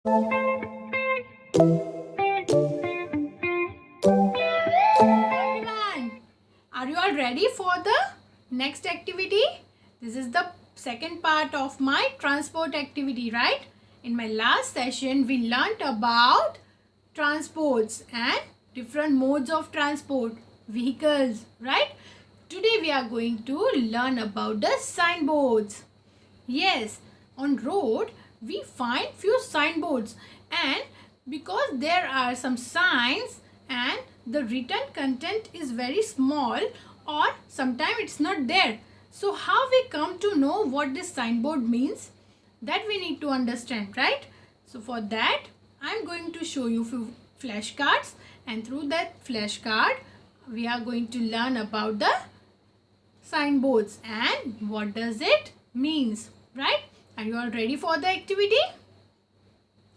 Everyone, are you all ready for the next activity? This is the second part of my transport activity, right? In my last session, we learnt about transports and different modes of transport, vehicles, right? Today we are going to learn about the signboards. Yes, on road we find few signboards, and because there are some signs and the written content is very small or sometimes it's not there. So how we come to know what this signboard means? That we need to understand, right? So for that I'm going to show you few flashcards, and through that flashcard we are going to learn about the signboards and what does it means, right? Are you all ready for the activity?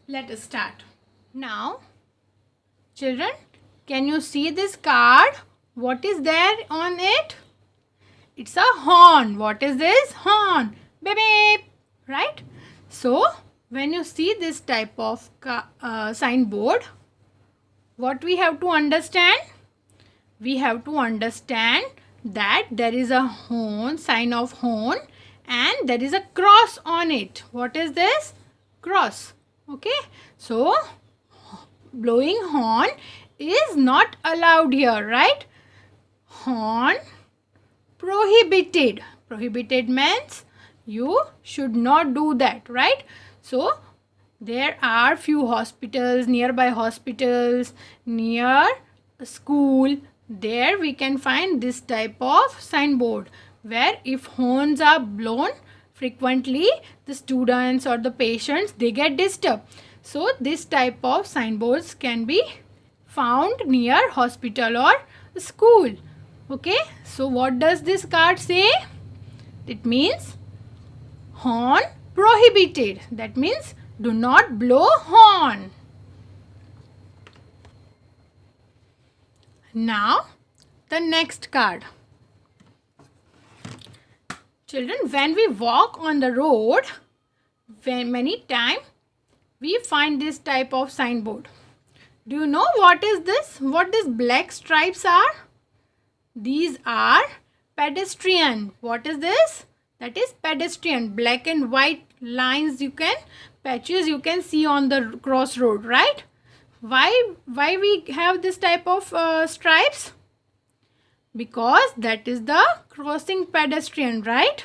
Let us start. Now, children, can you see this card? What is there on it? It's a horn. What is this? Horn. Beep beep. Right? So, when you see this type of signboard, what we have to understand? We have to understand that there is a horn, sign of horn, and there is a cross on it. What is this? Cross. Okay. So, blowing horn is not allowed here, right? Horn prohibited. Prohibited means you should not do that, right? So, there are few hospitals, nearby hospitals, near a school. There we can find this type of signboard where if horns are blown frequently, the students or the patients, they get disturbed. So this type of signboards can be found near hospital or school. Okay, so what does this card say? It means horn prohibited. That means do not blow horn. Now the next card. Children, when we walk on the road, many times we find this type of signboard. Do you know what is this? What these black stripes are? These are pedestrian. What is this? That is pedestrian. Black and white lines patches you can see on the crossroad, right? Why we have this type of stripes? Because that is the crossing pedestrian, right?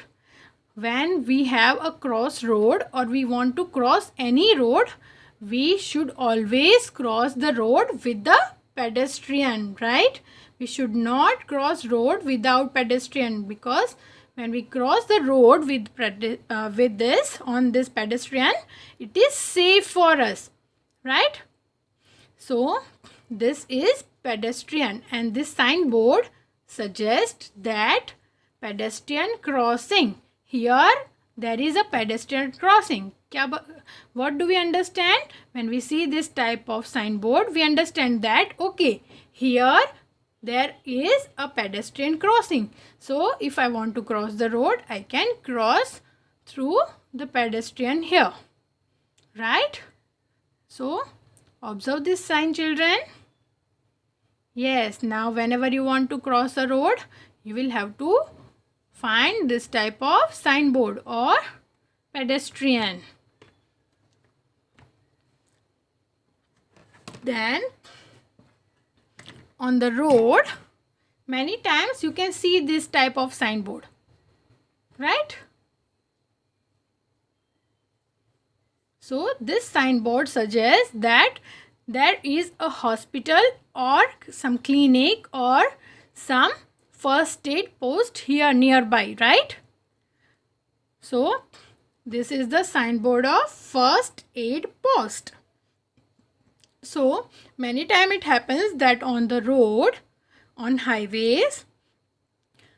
When we have a crossroad or we want to cross any road, we should always cross the road with the pedestrian, right? We should not cross road without pedestrian, because when we cross the road with this on this pedestrian, it is safe for us, right? So this is pedestrian, and this signboard suggests that pedestrian crossing. Here there is a pedestrian crossing. What do we understand? When we see this type of signboard, we understand that okay, here there is a pedestrian crossing. So if I want to cross the road, I can cross through the pedestrian here, right? So observe this sign, children. Yes, now whenever you want to cross a road, you will have to find this type of signboard or pedestrian. Then on the road, many times you can see this type of signboard, right? So this signboard suggests that there is a hospital or some clinic or some first aid post here nearby, right? So this is the signboard of first aid post. So many times it happens that on the road, on highways,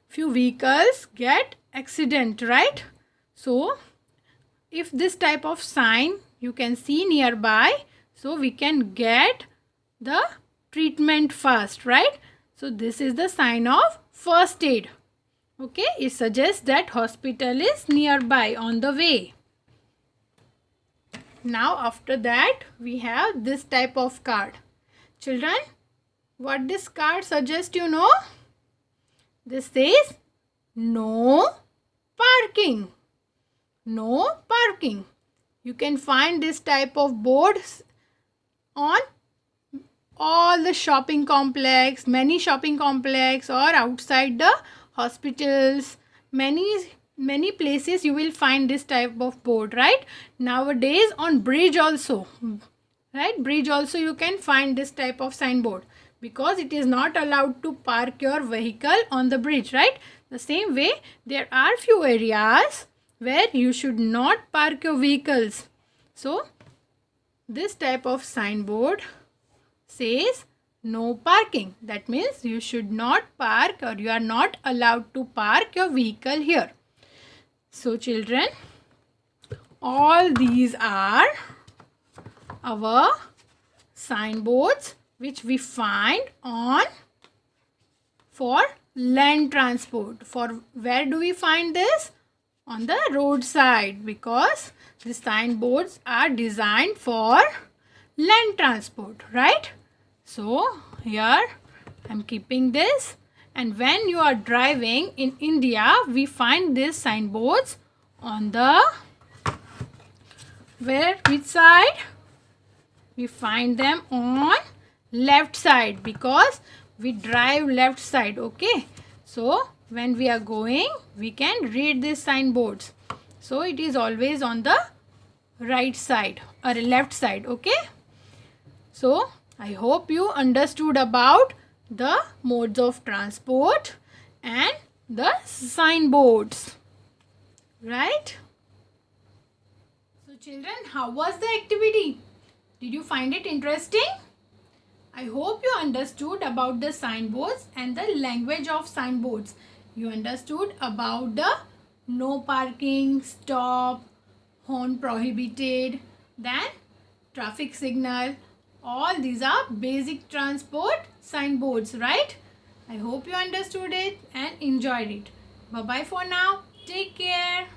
few vehicles get accident, right? So if this type of sign you can see nearby, so we can get the treatment fast, right? So this is the sign of first aid. Okay, it suggests that hospital is nearby on the way. Now after that we have this type of card. Children, what this card suggests, you know? This says no parking. No parking. You can find this type of boards on all the shopping complex, many shopping complex, or outside the hospitals. Many places you will find this type of board, right? Nowadays on bridge also, right? Bridge also you can find this type of signboard, because it is not allowed to park your vehicle on the bridge, right? The same way, there are few areas where you should not park your vehicles. So this type of signboard says no parking. That means you should not park, or you are not allowed to park your vehicle here. So children, all these are our signboards which we find on for land transport. For where do we find this? On the roadside, because the signboards are designed for land transport, right? So here I am keeping this, and when you are driving in India, we find these signboards on the which side? We find them on left side, because we drive left side. Okay, so when we are going, we can read these signboards. So it is always on the right side or left side. Okay, so I hope you understood about the modes of transport and the signboards, right? So children, how was the activity? Did you find it interesting? I hope you understood about the signboards and the language of signboards. You understood about the no parking, stop, horn prohibited, then traffic signal. All these are basic transport signboards, right? I hope you understood it and enjoyed it. Bye-bye for now. Take care.